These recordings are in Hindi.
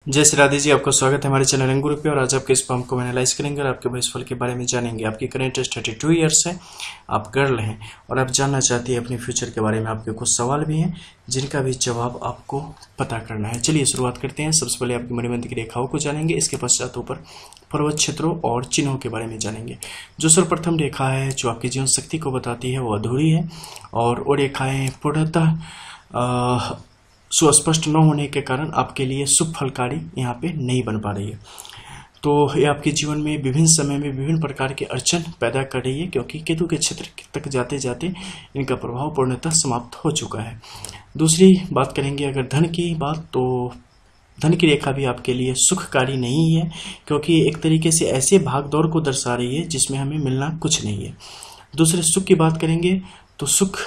जय श्री राधे जी, आपका स्वागत है हमारे चैनल रंग ग्रुप पे। और आज आपके इस फॉर्म को एनालाइज करेंगे और आपके भविष्यफल के बारे में जानेंगे। आपकी करेंट एज 32 ईयर्स है, आप गर्ल हैं और आप जानना चाहती हैं अपने फ्यूचर के बारे में। आपके कुछ सवाल भी हैं जिनका भी जवाब आपको पता करना है। चलिए शुरुआत करते हैं। सबसे पहले आपकी मणिबंध की रेखाओं को जानेंगे, इसके पश्चात ऊपर पर्वत क्षेत्रों और चिन्हों के बारे में जानेंगे। जो सर्वप्रथम रेखा है जो आपकी जीवन शक्ति को बताती है वो अधूरी है और वो रेखाएं पूर्णतः सुस्पष्ट न होने के कारण आपके लिए शुभ फलकारी यहाँ पे नहीं बन पा रही है। तो ये आपके जीवन में विभिन्न समय में विभिन्न प्रकार के अड़चन पैदा कर रही है, क्योंकि केतु के क्षेत्र तक जाते जाते इनका प्रभाव पूर्णतः समाप्त हो चुका है। दूसरी बात करेंगे अगर धन की बात, तो धन की रेखा भी आपके लिए सुखकारी नहीं है, क्योंकि एक तरीके से ऐसे भागदौड़ को दर्शा रही है जिसमें हमें मिलना कुछ नहीं है। दूसरे सुख की बात करेंगे तो सुख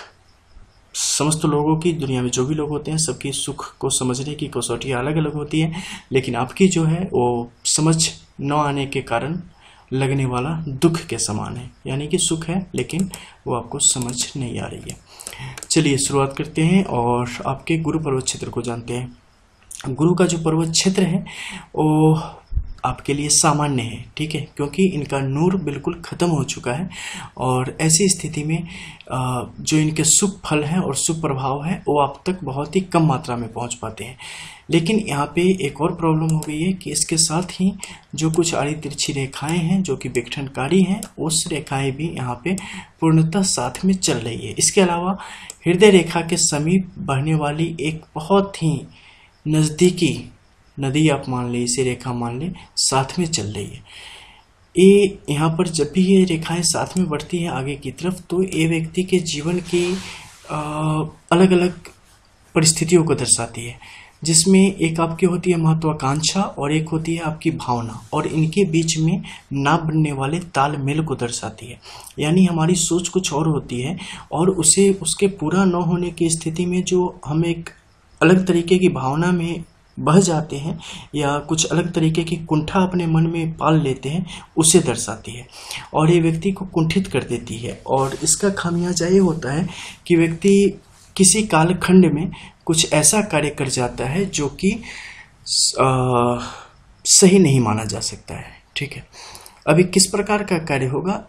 समस्त लोगों की, दुनिया में जो भी लोग होते हैं सबकी सुख को समझने की कसौटी अलग अलग होती है, लेकिन आपकी जो है वो समझ न आने के कारण लगने वाला दुख के समान है। यानी कि सुख है लेकिन वो आपको समझ नहीं आ रही है। चलिए शुरुआत करते हैं और आपके गुरु पर्वत क्षेत्र को जानते हैं। गुरु का जो पर्वत क्षेत्र है वो आपके लिए सामान्य है, ठीक है, क्योंकि इनका नूर बिल्कुल खत्म हो चुका है और ऐसी स्थिति में जो इनके शुभ फल हैं और शुभ प्रभाव है वो आप तक बहुत ही कम मात्रा में पहुंच पाते हैं। लेकिन यहाँ पे एक और प्रॉब्लम हो गई है कि इसके साथ ही जो कुछ आड़ी तिरछी रेखाएं हैं जो कि विघटनकारी हैं, उस रेखाएं भी यहाँ पे पूर्णतः साथ में चल रही है। इसके अलावा हृदय रेखा के समीप बहने वाली एक बहुत ही नज़दीकी नदी आप मान ले, इसे रेखा मान ले, साथ में चल रही है। ये यहाँ पर जब भी ये रेखाएं साथ में बढ़ती है आगे की तरफ, तो ये व्यक्ति के जीवन की अलग अलग परिस्थितियों को दर्शाती है, जिसमें एक आपकी होती है महत्वाकांक्षा और एक होती है आपकी भावना, और इनके बीच में ना बनने वाले तालमेल को दर्शाती है। यानी हमारी सोच कुछ और होती है और उसके पूरा न होने की स्थिति में जो हम एक अलग तरीके की भावना में बह जाते हैं या कुछ अलग तरीके की कुंठा अपने मन में पाल लेते हैं, उसे दर्शाती है और ये व्यक्ति को कुंठित कर देती है। और इसका खामियाजा ये होता है कि व्यक्ति किसी कालखंड में कुछ ऐसा कार्य कर जाता है जो कि सही नहीं माना जा सकता है, ठीक है। अभी किस प्रकार का कार्य होगा,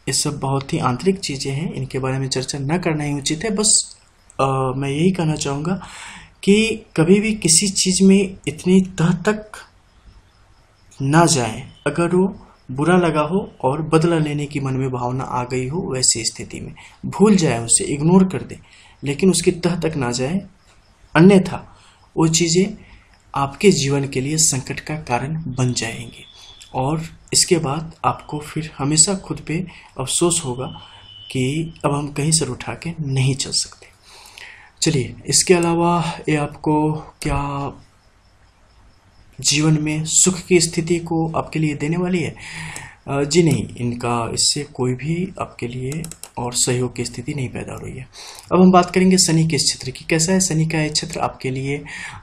ये सब बहुत ही आंतरिक चीज़ें हैं, इनके बारे में चर्चा न करना ही उचित है। बस मैं यही कहना चाहूँगा कि कभी भी किसी चीज़ में इतनी तह तक ना जाएं। अगर वो बुरा लगा हो और बदला लेने की मन में भावना आ गई हो, वैसी स्थिति में भूल जाए, उसे इग्नोर कर दे, लेकिन उसकी तह तक ना जाए, अन्यथा वो चीज़ें आपके जीवन के लिए संकट का कारण बन जाएंगी और इसके बाद आपको फिर हमेशा खुद पे अफसोस होगा कि अब हम कहीं सर उठा के नहीं चल सकते। चलिए, इसके अलावा ये आपको क्या जीवन में सुख की स्थिति को आपके लिए देने वाली है? जी नहीं, इनका इससे कोई भी आपके लिए और सहयोग की स्थिति नहीं पैदा हो रही है। अब हम बात करेंगे शनि के क्षेत्र की। कैसा है शनि का ये क्षेत्र आपके लिए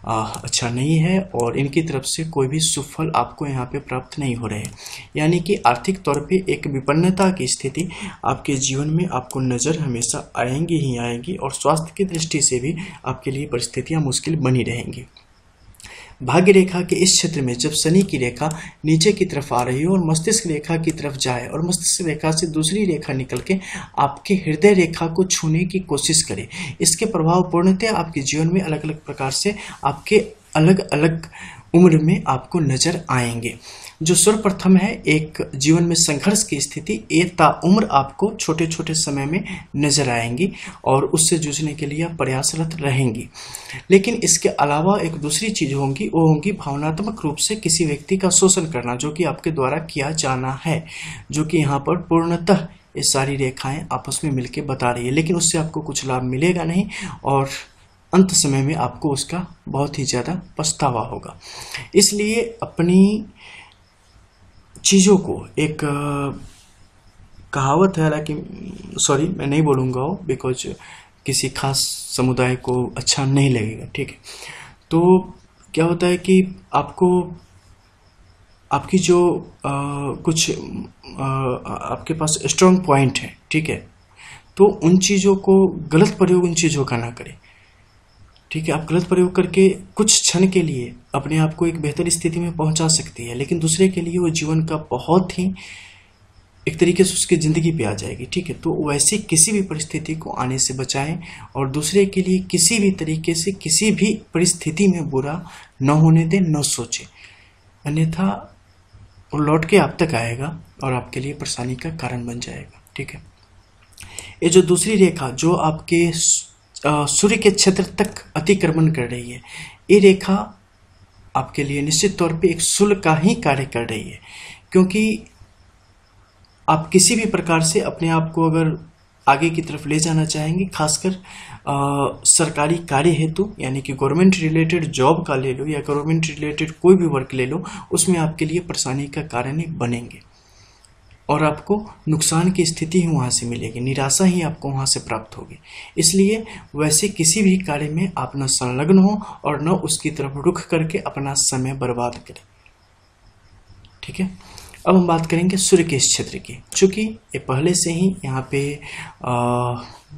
अच्छा नहीं है और इनकी तरफ से कोई भी शुभ फल आपको यहाँ पे प्राप्त नहीं हो रहे हैं। यानी कि आर्थिक तौर पे एक विपन्नता की स्थिति आपके जीवन में आपको नज़र हमेशा आएंगी ही आएंगी और स्वास्थ्य की दृष्टि से भी आपके लिए परिस्थितियाँ मुश्किल बनी रहेंगी। भाग्य रेखा के इस क्षेत्र में जब शनि की रेखा नीचे की तरफ आ रही हो और मस्तिष्क रेखा की तरफ जाए और मस्तिष्क रेखा से दूसरी रेखा निकल के आपके हृदय रेखा को छूने की कोशिश करे, इसके प्रभाव पूर्णतः आपके जीवन में अलग अलग प्रकार से आपके अलग अलग उम्र में आपको नजर आएंगे। जो सर्वप्रथम है एक जीवन में संघर्ष की स्थिति, एक ताउम्र आपको छोटे छोटे समय में नजर आएंगी और उससे जूझने के लिए आप प्रयासरत रहेंगी। लेकिन इसके अलावा एक दूसरी चीज होंगी, वो होंगी भावनात्मक रूप से किसी व्यक्ति का शोषण करना, जो कि आपके द्वारा किया जाना है, जो कि यहाँ पर पूर्णतः ये सारी रेखाएं आपस में मिलकर बता रही है। लेकिन उससे आपको कुछ लाभ मिलेगा नहीं और अंत समय में आपको उसका बहुत ही ज़्यादा पछतावा होगा। इसलिए अपनी चीज़ों को, एक कहावत है, हालांकि सॉरी मैं नहीं बोलूँगा वो, बिकॉज किसी खास समुदाय को अच्छा नहीं लगेगा, ठीक है। तो क्या होता है कि आपको आपकी जो कुछ आपके पास स्ट्रॉन्ग पॉइंट है, ठीक है, तो उन चीज़ों को, गलत प्रयोग उन चीज़ों का ना करें। ठीक है, आप गलत प्रयोग करके कुछ क्षण के लिए अपने आप को एक बेहतर स्थिति में पहुंचा सकती है, लेकिन दूसरे के लिए वो जीवन का बहुत ही एक तरीके से उसकी जिंदगी पे आ जाएगी। ठीक है, तो वैसे किसी भी परिस्थिति को आने से बचाएं और दूसरे के लिए किसी भी तरीके से किसी भी परिस्थिति में बुरा न होने दें, न सोचें, अन्यथा वो लौट के आप तक आएगा और आपके लिए परेशानी का कारण बन जाएगा। ठीक है, ये जो दूसरी रेखा जो आपके सूर्य के क्षेत्र तक अतिक्रमण कर रही है, ये रेखा आपके लिए निश्चित तौर पे एक शुल्क का ही कार्य कर रही है, क्योंकि आप किसी भी प्रकार से अपने आप को अगर आगे की तरफ ले जाना चाहेंगे, खासकर सरकारी कार्य हेतु, यानी कि गवर्नमेंट रिलेटेड जॉब का ले लो या गवर्नमेंट रिलेटेड कोई भी वर्क ले लो, उसमें आपके लिए परेशानी का कारण बनेंगे और आपको नुकसान की स्थिति ही वहाँ से मिलेगी, निराशा ही आपको वहाँ से प्राप्त होगी। इसलिए वैसे किसी भी कार्य में आप न संलग्न हो और न उसकी तरफ रुख करके अपना समय बर्बाद करें। ठीक है, अब हम बात करेंगे सूर्य के इस क्षेत्र की। चूंकि ये पहले से ही यहाँ पे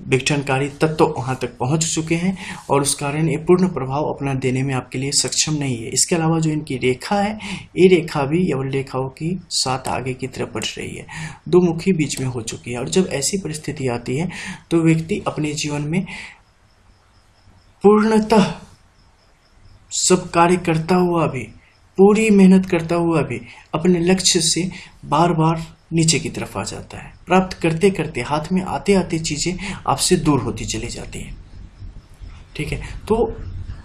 विघटनकारी तत्व वहाँ तक पहुँच चुके हैं और उस कारण ये पूर्ण प्रभाव अपना देने में आपके लिए सक्षम नहीं है। इसके अलावा जो इनकी रेखा है, ये रेखा भी यवल रेखाओं की साथ आगे की तरफ बढ़ रही है, दो मुखी बीच में हो चुकी है। और जब ऐसी परिस्थिति आती है तो व्यक्ति अपने जीवन में पूर्णतः सब कार्य करता हुआ भी, पूरी मेहनत करता हुआ भी अपने लक्ष्य से बार बार नीचे की तरफ आ जाता है। प्राप्त करते करते हाथ में आते आते चीजें आपसे दूर होती चली जाती हैं। ठीक है, तो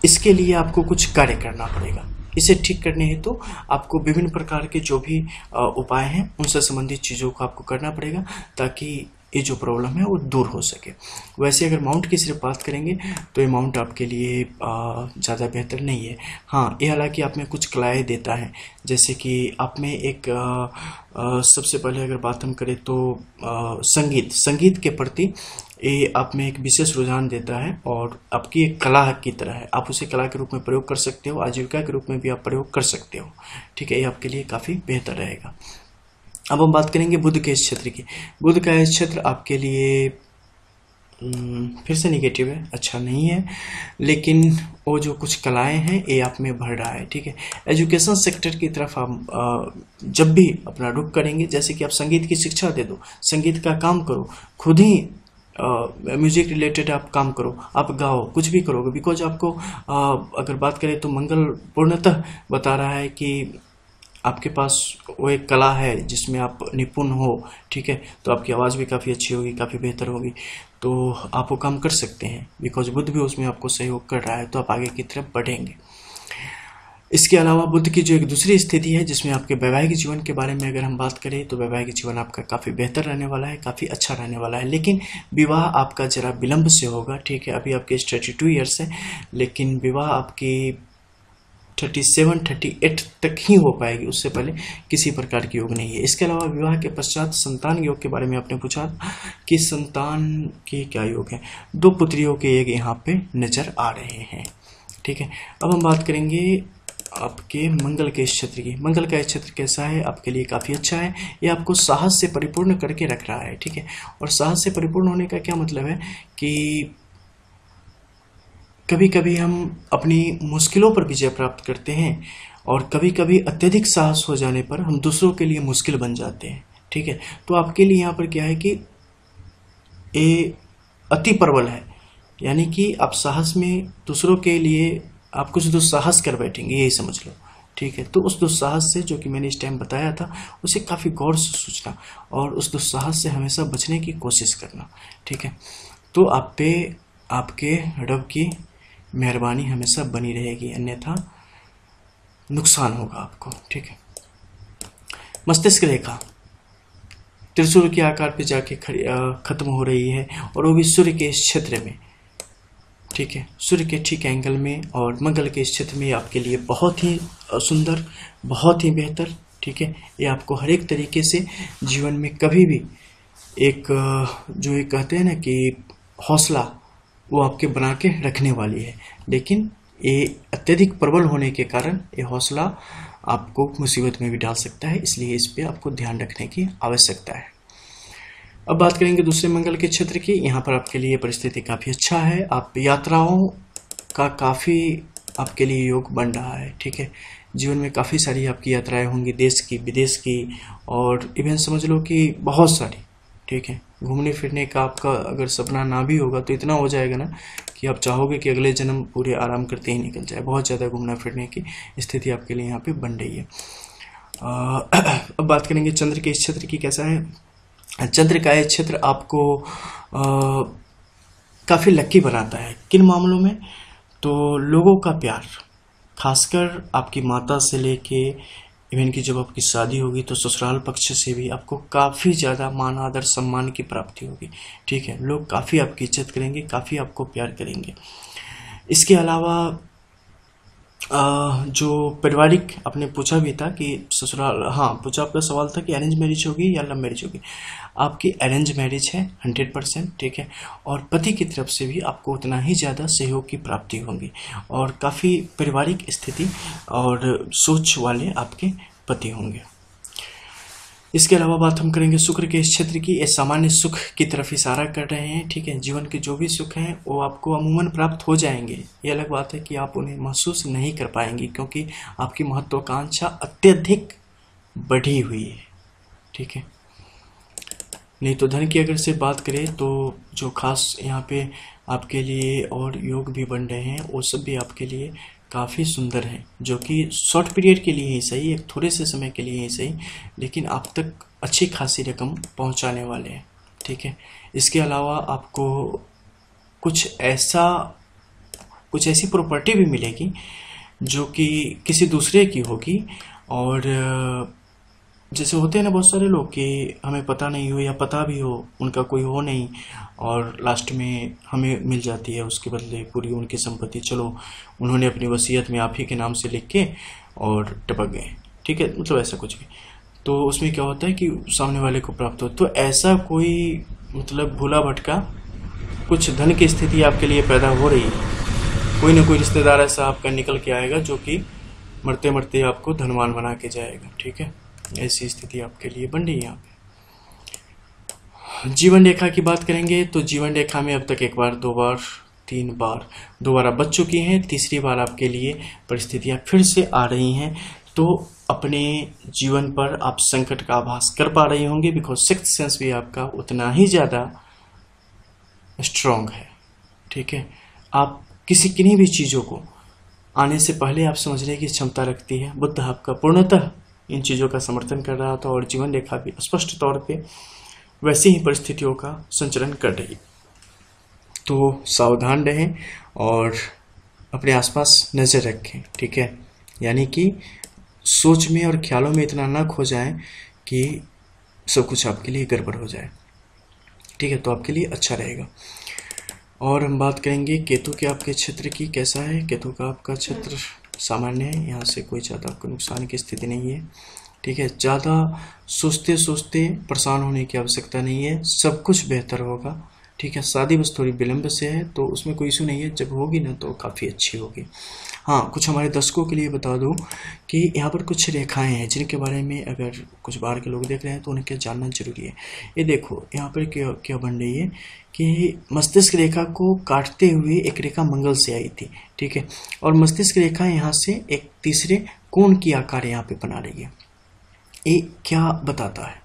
इसके लिए आपको कुछ कार्य करना पड़ेगा। इसे ठीक करने हेतु तो आपको विभिन्न प्रकार के जो भी उपाय हैं उनसे संबंधित चीजों को आपको करना पड़ेगा, ताकि ये जो प्रॉब्लम है वो दूर हो सके। वैसे अगर माउंट की सिर्फ बात करेंगे तो ये माउंट आपके लिए ज़्यादा बेहतर नहीं है। हाँ, ये हालांकि आप में कुछ कलाएँ देता है, जैसे कि आप में एक सबसे पहले अगर बात हम करें तो संगीत के प्रति ये आप में एक विशेष रुझान देता है और आपकी एक कला की तरह है। आप उसे कला के रूप में प्रयोग कर सकते हो, आजीविका के रूप में भी आप प्रयोग कर सकते हो। ठीक है, ये आपके लिए काफ़ी बेहतर रहेगा। अब हम बात करेंगे बुध के इस क्षेत्र की। बुध का इस क्षेत्र आपके लिए फिर से निगेटिव है, अच्छा नहीं है, लेकिन वो जो कुछ कलाएं हैं ये आप में बढ़ रहा है। ठीक है, एजुकेशन सेक्टर की तरफ आप जब भी अपना रुख करेंगे, जैसे कि आप संगीत की शिक्षा दे दो, संगीत का काम करो, खुद ही म्यूजिक रिलेटेड आप काम करो, आप गाओ, कुछ भी करोगे, बिकॉज आपको अगर बात करें तो मंगल पूर्णतः बता रहा है कि आपके पास वो एक कला है जिसमें आप निपुण हो। ठीक है, तो आपकी आवाज़ भी काफ़ी अच्छी होगी, काफ़ी बेहतर होगी, तो आप वो काम कर सकते हैं, बिकॉज बुध भी उसमें आपको सहयोग कर रहा है, तो आप आगे की तरफ बढ़ेंगे। इसके अलावा बुध की जो एक दूसरी स्थिति है जिसमें आपके वैवाहिक जीवन के बारे में अगर हम बात करें तो वैवाहिक जीवन आपका काफ़ी बेहतर रहने वाला है, काफ़ी अच्छा रहने वाला है, लेकिन विवाह आपका जरा विलंब से होगा। ठीक है, अभी आपके 32 ईयर्स है, लेकिन विवाह आपकी 37-38 तक ही हो पाएगी, उससे पहले किसी प्रकार की योग नहीं है। इसके अलावा विवाह के पश्चात संतान योग के बारे में आपने पूछा कि संतान के क्या योग है। 2 पुत्रियों के योग यहाँ पे नजर आ रहे हैं। ठीक है, अब हम बात करेंगे आपके मंगल के इस क्षेत्र की। मंगल का इस क्षेत्र कैसा है? आपके लिए काफ़ी अच्छा है, ये आपको साहस से परिपूर्ण करके रख रहा है। ठीक है, और साहस से परिपूर्ण होने का क्या मतलब है कि कभी कभी हम अपनी मुश्किलों पर विजय प्राप्त करते हैं और कभी कभी अत्यधिक साहस हो जाने पर हम दूसरों के लिए मुश्किल बन जाते हैं। ठीक है, तो आपके लिए यहाँ पर क्या है कि ये अति प्रबल है, यानी कि आप साहस में दूसरों के लिए आप कुछ दुस्साहस कर बैठेंगे, यही समझ लो। ठीक है, तो उस दुस्साहस से जो कि मैंने इस टाइम बताया था उसे काफ़ी गौर से सोचना और उस दुस्साहस से हमेशा बचने की कोशिश करना। ठीक है, तो आप पे आपके रब की मेहरबानी हमेशा बनी रहेगी, अन्यथा नुकसान होगा आपको। ठीक है, मस्तिष्क रेखा त्रिशूल के आकार पे जाके खत्म हो रही है और वो भी सूर्य के इस क्षेत्र में। ठीक है, सूर्य के ठीक एंगल में और मंगल के इस क्षेत्र में आपके लिए बहुत ही सुंदर, बहुत ही बेहतर। ठीक है, ये आपको हर एक तरीके से जीवन में कभी भी एक जो ये कहते हैं ना कि हौसला, वो आपके बना के रखने वाली है, लेकिन ये अत्यधिक प्रबल होने के कारण ये हौसला आपको मुसीबत में भी डाल सकता है, इसलिए इस पे आपको ध्यान रखने की आवश्यकता है। अब बात करेंगे दूसरे मंगल के क्षेत्र की। यहाँ पर आपके लिए परिस्थिति काफ़ी अच्छा है, आप यात्राओं का काफ़ी आपके लिए योग बन रहा है। ठीक है, जीवन में काफ़ी सारी आपकी यात्राएं होंगी, देश की, विदेश की, और इवन समझ लो कि बहुत सारी। ठीक है, घूमने फिरने का आपका अगर सपना ना भी होगा तो इतना हो जाएगा ना कि आप चाहोगे कि अगले जन्म पूरे आराम करते ही निकल जाए। बहुत ज़्यादा घूमना फिरने की स्थिति आपके लिए यहाँ पे बन रही है। अब बात करेंगे चंद्र के इस क्षेत्र की कैसा है। चंद्र का यह क्षेत्र आपको काफ़ी लक्की बनाता है। किन मामलों में? तो लोगों का प्यार, खासकर आपकी माता से लेके इवन कि जब आपकी शादी होगी तो ससुराल पक्ष से भी आपको काफ़ी ज़्यादा मान आदर सम्मान की प्राप्ति होगी। ठीक है, लोग काफ़ी आपकी इज्जत करेंगे, काफ़ी आपको प्यार करेंगे। इसके अलावा जो पारिवारिक, आपने पूछा भी था कि ससुराल, हाँ पूछा, आपका सवाल था कि अरेंज मैरिज होगी या लव मैरिज होगी। आपकी अरेंज मैरिज है 100%। ठीक है, और पति की तरफ से भी आपको उतना ही ज़्यादा सहयोग की प्राप्ति होगी और काफ़ी पारिवारिक स्थिति और सोच वाले आपके पति होंगे। इसके अलावा बात हम करेंगे शुक्र के इस क्षेत्र की। ये सामान्य सुख की तरफ इशारा कर रहे हैं। ठीक है, जीवन के जो भी सुख हैं वो आपको अमूमन प्राप्त हो जाएंगे। ये अलग बात है कि आप उन्हें महसूस नहीं कर पाएंगे क्योंकि आपकी महत्वाकांक्षा अत्यधिक बढ़ी हुई है। ठीक है, नहीं तो धन की अगर से बात करें तो जो खास यहाँ पे आपके लिए और योग भी बन रहे हैं वो सब भी आपके लिए काफ़ी सुंदर है, जो कि शॉर्ट पीरियड के लिए ही सही, एक थोड़े से समय के लिए ही सही, लेकिन आप तक अच्छी खासी रकम पहुंचाने वाले हैं। ठीक है, इसके अलावा आपको कुछ ऐसी प्रॉपर्टी भी मिलेगी जो कि किसी दूसरे की होगी। और जैसे होते हैं ना बहुत सारे लोग कि हमें पता नहीं हो या पता भी हो, उनका कोई हो नहीं और लास्ट में हमें मिल जाती है उसके बदले पूरी उनकी संपत्ति। चलो, उन्होंने अपनी वसीयत में आप ही के नाम से लिख के और टपक गए। ठीक है, मतलब ऐसा कुछ भी, तो उसमें क्या होता है कि सामने वाले को प्राप्त हो। तो ऐसा कोई मतलब भूला भटका कुछ धन की स्थिति आपके लिए पैदा हो रही है। कोई ना कोई रिश्तेदार ऐसा आपका निकल के आएगा जो कि मरते मरते आपको धनवान बना के जाएगा। ठीक है, ऐसी स्थिति आपके लिए बन रही है यहाँ पे। जीवन रेखा की बात करेंगे तो जीवन रेखा में अब तक एक बार, दो बार, तीन बार, दोबारा बच चुकी हैं, तीसरी बार आपके लिए परिस्थितियां फिर से आ रही हैं। तो अपने जीवन पर आप संकट का आभास कर पा रही होंगे, बिकॉज सिक्स्थ सेंस भी आपका उतना ही ज़्यादा स्ट्रांग है। ठीक है, आप किन्हीं भी चीज़ों को आने से पहले आप समझने की क्षमता रखती है। बुद्ध आपका पूर्णतः इन चीज़ों का समर्थन कर रहा था और जीवन रेखा भी स्पष्ट तौर पे वैसी ही परिस्थितियों का संचरण कर रही। तो सावधान रहें और अपने आसपास नज़र रखें। ठीक है, यानी कि सोच में और ख्यालों में इतना ना खो जाएं कि सब कुछ आपके लिए गड़बड़ हो जाए। ठीक है, तो आपके लिए अच्छा रहेगा। और हम बात करेंगे केतु के आपके क्षेत्र की कैसा है। केतु का आपका क्षेत्र सामान्य है, यहाँ से कोई ज़्यादा आपको नुकसान की स्थिति नहीं है। ठीक है, ज़्यादा सोचते सोचते परेशान होने की आवश्यकता नहीं है, सब कुछ बेहतर होगा। ठीक है, शादी बस थोड़ी विलंब से है तो उसमें कोई इशू नहीं है, जब होगी ना तो काफ़ी अच्छी होगी। हाँ, कुछ हमारे दर्शकों के लिए बता दूं कि यहाँ पर कुछ रेखाएं हैं जिनके बारे में अगर कुछ बाहर के लोग देख रहे हैं तो उन्हें क्या जानना जरूरी है। ये देखो यहाँ पर क्या बन रही है कि मस्तिष्क रेखा को काटते हुए एक रेखा मंगल से आई थी। ठीक है, और मस्तिष्क रेखा यहाँ से एक तीसरे कोण की आकार यहाँ पे बना रही है। ये क्या बताता है?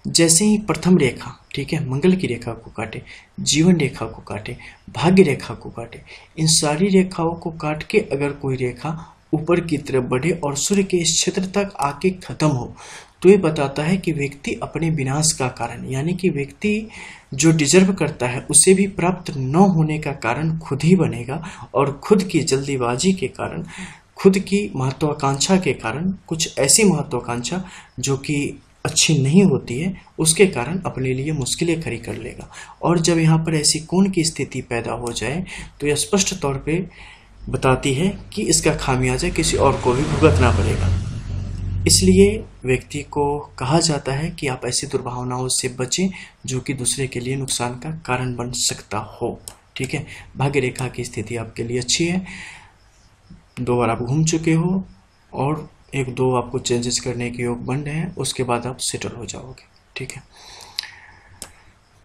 जैसे ही प्रथम रेखा, ठीक है, मंगल की रेखा को काटे, जीवन रेखा को काटे, भाग्य रेखा को काटे, इन सारी रेखाओं को काट के अगर कोई रेखा ऊपर की तरफ बढ़े और सूर्य के इस क्षेत्र तक आके खत्म हो, तो ये बताता है कि व्यक्ति अपने विनाश का कारण, यानी कि व्यक्ति जो डिजर्व करता है उसे भी प्राप्त न होने का कारण खुद ही बनेगा और खुद की जल्दीबाजी के कारण, खुद की महत्वाकांक्षा के कारण, कुछ ऐसी महत्वाकांक्षा जो कि अच्छी नहीं होती है, उसके कारण अपने लिए मुश्किलें खड़ी कर लेगा। और जब यहाँ पर ऐसी कोण की स्थिति पैदा हो जाए तो यह स्पष्ट तौर पे बताती है कि इसका खामियाजा किसी और को भी भुगतना पड़ेगा। इसलिए व्यक्ति को कहा जाता है कि आप ऐसी दुर्भावनाओं से बचें जो कि दूसरे के लिए नुकसान का कारण बन सकता हो। ठीक है, भाग्य रेखा की स्थिति आपके लिए अच्छी है, 2 बार आप घूम चुके हो और 1-2 आपको चेंजेस करने के योग बन रहे हैं, उसके बाद आप सेटल हो जाओगे। ठीक है,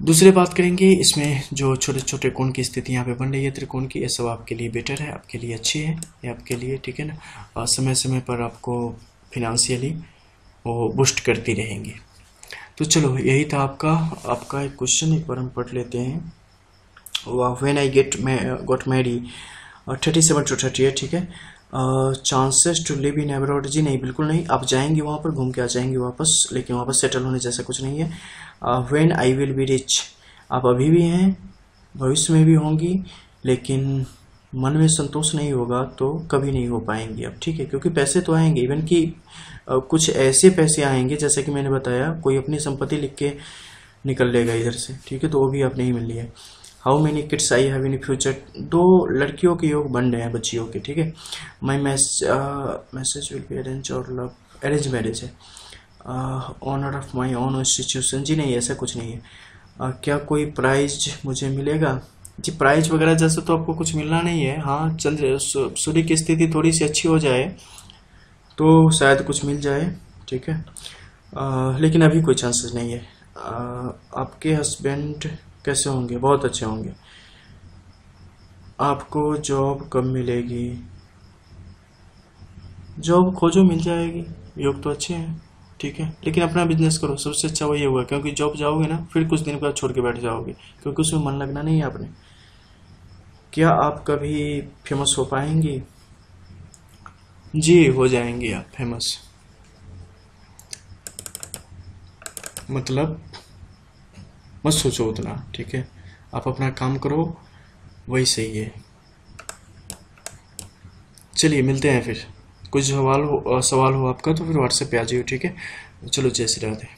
दूसरे बात करेंगे इसमें जो छोटे छोटे कोण की स्थिति यहाँ पे बन रही है त्रिकोण की, ये सब आपके लिए बेटर है, आपके लिए अच्छी है, ये आपके लिए ठीक है ना, और समय समय पर आपको फिनेंशियली वो बूस्ट करती रहेंगी। तो चलो यही था आपका एक क्वेश्चन, एक बार हम पढ़ लेते हैं। When I got marry 37 to 38, ठीक है। Chances to live in abroad, जी नहीं, बिल्कुल नहीं, आप जाएंगे वहाँ पर, घूम के आ जाएंगे वापस, लेकिन वहाँ पर सेटल होने जैसा कुछ नहीं है। When I will be rich, आप अभी भी हैं, भविष्य में भी होंगी, लेकिन मन में संतोष नहीं होगा तो कभी नहीं हो पाएंगी आप, ठीक है। क्योंकि पैसे तो आएंगे, इवन कि कुछ ऐसे पैसे आएंगे जैसे कि मैंने बताया, कोई अपनी संपत्ति लिख के निकल लेगा इधर से, ठीक है, तो वो भी आप नहीं मिल रही है। How many kids I have in future, 2 लड़कियों के योग बन रहे हैं, बच्चियों के, ठीक है। My message will be arrange और लव, अरेंज मैरिज है। Honour of my own institution, जी नहीं, ऐसा कुछ नहीं है। क्या कोई प्राइज मुझे मिलेगा, जी प्राइज वगैरह जैसे तो आपको कुछ मिलना नहीं है। हाँ, चंद्र सूर्य की स्थिति थोड़ी सी अच्छी हो जाए तो शायद कुछ मिल जाए, ठीक है, लेकिन अभी कोई चांसेस नहीं है। आपके हस्बैंड कैसे होंगे, बहुत अच्छे होंगे। आपको जॉब कब मिलेगी, जॉब खोजो, मिल जाएगी, योग तो अच्छे हैं, ठीक है, लेकिन अपना बिजनेस करो, सबसे अच्छा वही होगा। क्योंकि जॉब जाओगे ना, फिर कुछ दिन बाद छोड़ के बैठ जाओगे, क्योंकि उसमें मन लगना नहीं है आपने। क्या आप कभी फेमस हो पाएंगी, जी हो जाएंगी आप फेमस, मतलब मत सोचो उतना, ठीक है, आप अपना काम करो, वही सही है। चलिए मिलते हैं फिर, कुछ सवाल हो आपका तो फिर व्हाट्सएप पे आ जाइए, ठीक है। चलो, जय श्री राधे।